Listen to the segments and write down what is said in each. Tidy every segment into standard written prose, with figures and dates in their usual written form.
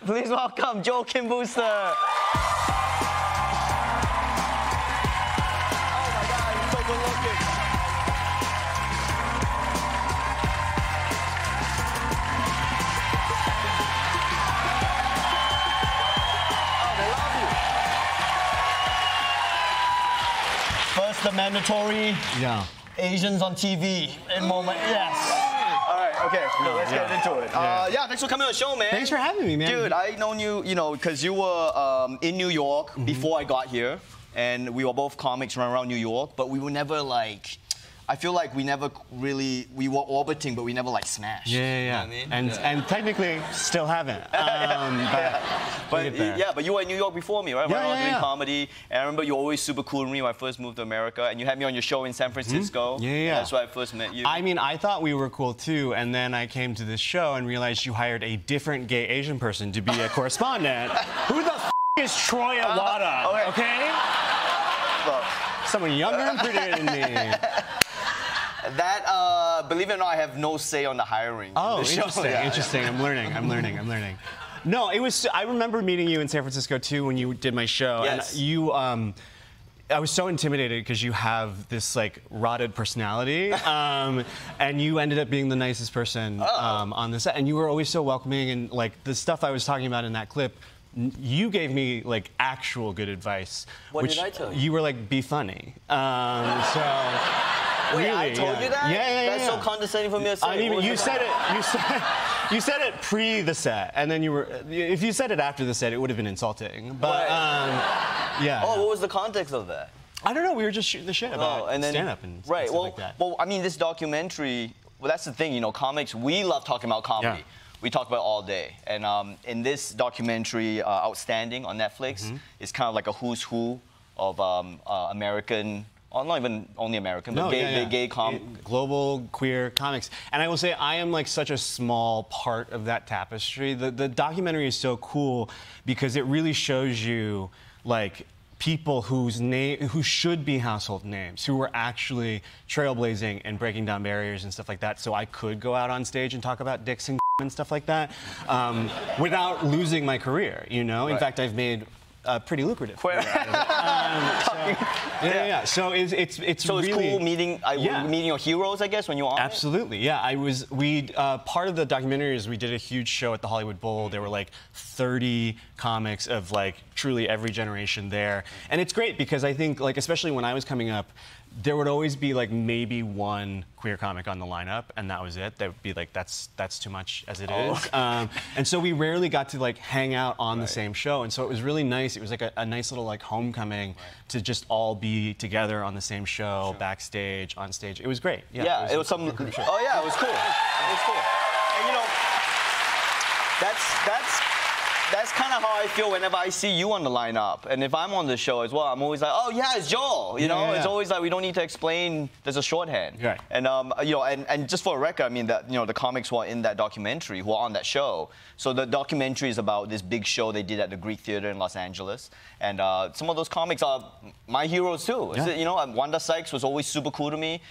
Please welcome Joe Kim Booster. Oh my God, he's so good looking. Oh, they love you. First, the mandatory Asians on TV in moment. Yes. Okay, let's get into it. Yeah, thanks for coming on the show, man. Thanks for having me, man. Dude, I've known you, because you were in New York before I got here, and we were both comics running around New York, but we were never like, I feel like we never really, we were orbiting, but we never like smashed. Yeah. You know what I mean? And technically still haven't. But you were in New York before me, right? Yeah, when I was doing comedy, and I remember you were always super cool to me when I first moved to America, and you had me on your show in San Francisco. Yeah. That's where I first met you. I mean, I thought we were cool too, and then I came to this show and realized you hired a different gay Asian person to be a correspondent. Who the is Troy Awada? Okay? Well, someone younger and prettier than me. That, believe it or not, I have no say on the hiring. Oh, interesting. I'm learning. No, it was. I remember meeting you in San Francisco too when you did my show. Yes. And you, I was so intimidated because you have this like rotted personality, and you ended up being the nicest person on the set. And you were always so welcoming, and like the stuff I was talking about in that clip. You gave me like actual good advice. What did I tell you? You were like, be funny. Wait, really, I told you that? Yeah. That's so condescending for me to say. I mean, you said it pre the set, and then you were. If you said it after the set, it would have been insulting. But yeah. Oh, what was the context of that? I don't know. We were just shooting the shit about stand-up and stuff like that. Well, I mean, this documentary. Well, that's the thing. Comics. We love talking about comedy. Yeah. We talk about it all day. And in this documentary, Outstanding on Netflix, it's kind of like a who's who of American. Oh, not even only American, but gay global queer comics. And I will say, I am like such a small part of that tapestry. The documentary is so cool because it really shows you like people who should be household names, who were actually trailblazing and breaking down barriers and stuff like that. So I could go out on stage and talk about dicks and stuff like that without losing my career. In fact, I've made. Pretty lucrative. So it's really cool meeting your heroes, I guess, when you're on. Absolutely, yeah. Part of the documentary is we did a huge show at the Hollywood Bowl. There were like 30 comics of like truly every generation there, and it's great because I think like especially when I was coming up, there would always be like maybe one queer comic on the lineup, and that was it. That would be like that's too much as it is. And so we rarely got to like hang out on the same show, and so it was really nice. It was like a nice little like homecoming to just all be together on the same show, backstage, on stage. It was great. Yeah, it was something. Oh yeah, it was cool. It was cool. And that's kind of how I feel whenever I see you on the lineup. And if I'm on the show as well, I'm always like, oh yeah, it's Joel. It's always like we don't need to explain. There's a shorthand. Right. And and just for a record, I mean that the comics who are in that documentary, who are on that show. So the documentary is about this big show they did at the Greek Theater in Los Angeles. And some of those comics are my heroes too. Yeah. Wanda Sykes was always super cool to me.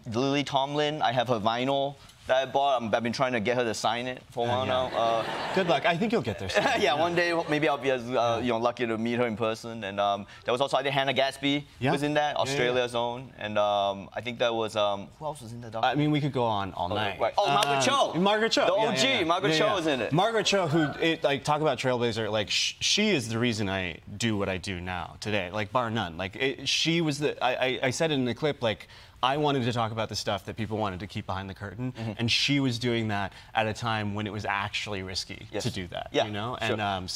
Lily Tomlin, I have her vinyl that I bought. I've been trying to get her to sign it for a while now. Good luck. I think you'll get there soon. Yeah, one day maybe I'll be as lucky to meet her in person. And there was also I think Hannah Gatsby was in that, Australia's own. And I think that was who else was in that documentary? I mean, we could go on all night. Right. Oh, Margaret Cho. Margaret Cho. The OG. Margaret Cho was in it. Margaret Cho, talk about trailblazer. Like she is the reason I do what I do now today. Like bar none. Like she was the. I said it in the clip. Like. I wanted to talk about the stuff that people wanted to keep behind the curtain, and she was doing that at a time when it was actually risky to do that. Yeah, And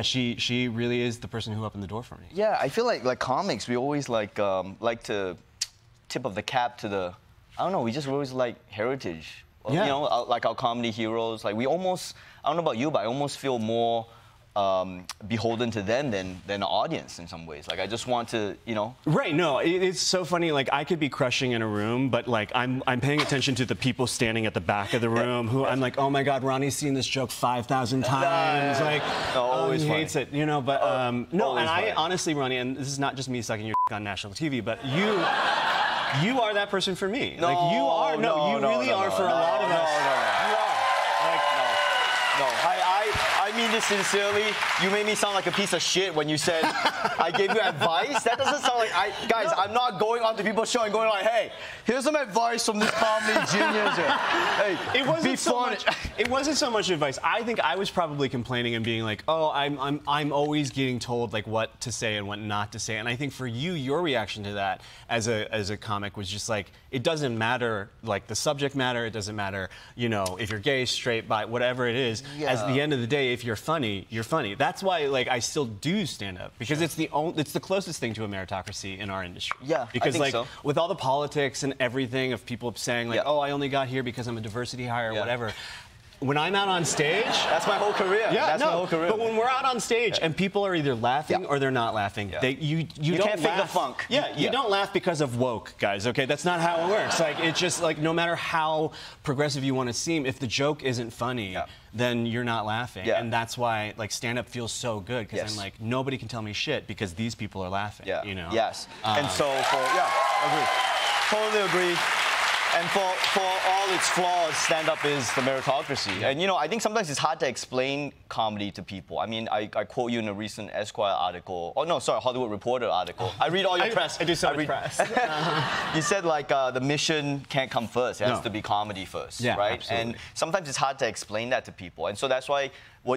she really is the person who opened the door for me. Yeah, I feel like comics, we always like to tip of the cap to the. I don't know. We just always like heritage. Yeah. Like our comedy heroes. Like we almost. I don't know about you, but I almost feel more. Beholden to them than the audience in some ways. Like I just want to, Right. No, it's so funny. Like I could be crushing in a room, but like I'm paying attention to the people standing at the back of the room who I'm like, oh my God, Ronnie's seen this joke 5,000 times. Like, always he hates it, But no, and I honestly, Ronnie, and this is not just me sucking your on national TV, but you are that person for me. No, like you are. No, you really are for a lot of us. You are. Like, no. I mean, this sincerely. You made me sound like a piece of shit when you said I gave you advice. That doesn't sound like guys. No. I'm not going onto people's show and going like, hey, here's some advice from this comedy genius. Hey, it wasn't so much. It wasn't so much advice. I think I was probably complaining and being like, oh, I'm always getting told like what to say and what not to say. And I think for you, your reaction to that as a comic was just like, it doesn't matter like the subject matter. It doesn't matter, you know, if you're gay, straight, bi, whatever it is. Yeah. At the end of the day, if you're funny, you're funny. That's why like I still do stand up because it's the closest thing to a meritocracy in our industry. Yeah, because I think like so. with all the politics and everything of people saying like, oh, I only got here because I'm a diversity hire or whatever. When I'm out on stage, that's my whole career. Yeah, that's my whole career. But when we're out on stage and people are either laughing or they're not laughing, you don't can't fake the laugh. funk. Yeah, you don't laugh because of woke, guys. Okay, that's not how it works. Like it's just like no matter how progressive you want to seem, if the joke isn't funny, then you're not laughing. Yeah. And that's why like stand-up feels so good because I'm like nobody can tell me shit because these people are laughing. Yeah. You know. Yes. And so agree. Totally agree. And for all its flaws, stand-up is the meritocracy. And, you know, I think sometimes it's hard to explain comedy to people. I mean, I quote you in a recent Esquire article. Oh, no, sorry, Hollywood Reporter article. I read all your press. I do so much press. You said, like, the mission can't come first. It has to be comedy first, right? Absolutely. And sometimes it's hard to explain that to people. And so that's why,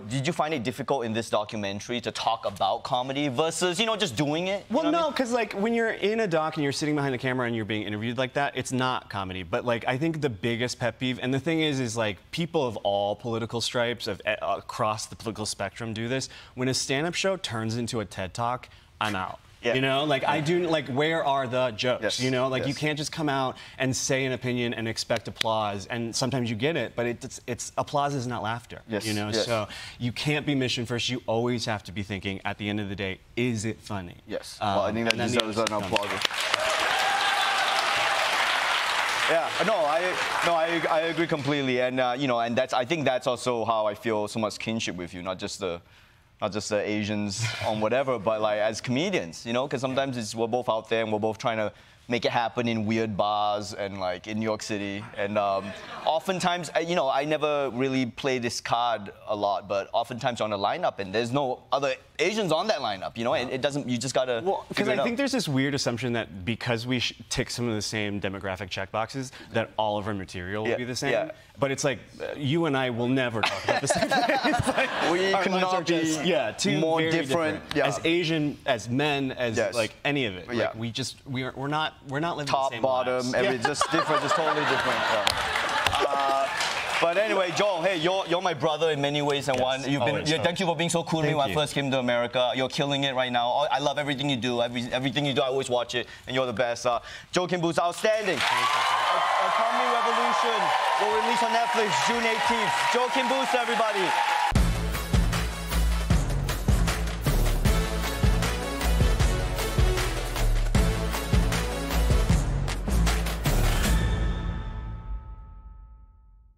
did you find it difficult in this documentary to talk about comedy versus, you know, just doing it? Well, no, because like when you're in a doc and you're sitting behind the camera and you're being interviewed like that, it's not comedy. But like I think the biggest pet peeve, and the thing is like people of all political stripes across the political spectrum do this. When a stand-up show turns into a TED Talk, I'm out. Yeah. You know, like I do, like where are the jokes? Yes. You know, like you can't just come out and say an opinion and expect applause. And sometimes you get it, but it's applause is not laughter. Yes. You know, so you can't be mission first. You always have to be thinking at the end of the day, is it funny? Yes. Well, I think that deserves an applause. Yeah, I agree completely, and you know, and I think that's also how I feel so much kinship with you, not just the Asians on whatever, but like as comedians, you know, because sometimes we're both out there and we're both trying to make it happen in weird bars and like in New York City, and oftentimes, you know, I never really play this card a lot, but oftentimes on a lineup and there's no other Asians on that lineup, you know, and it doesn't, you just gotta. Well, because I think there's this weird assumption that because we tick some of the same demographic checkboxes, that all of our material will be the same. Yeah. But it's like you and I will never talk about the same thing. Like, we cannot be two more very different. As Asian, as men, as like any of it. Like we're not living top, the same bottom, lives. just different, just totally different. But anyway, Joel, hey, you're my brother in many ways, and one. Thank you for being so cool to me when I first came to America. You're killing it right now. I love everything you do. Everything you do, I always watch it, and you're the best. Joel Kim Boo's outstanding. A Comedy Revolution will release on Netflix June 18th. Joel Kim Boo's, everybody.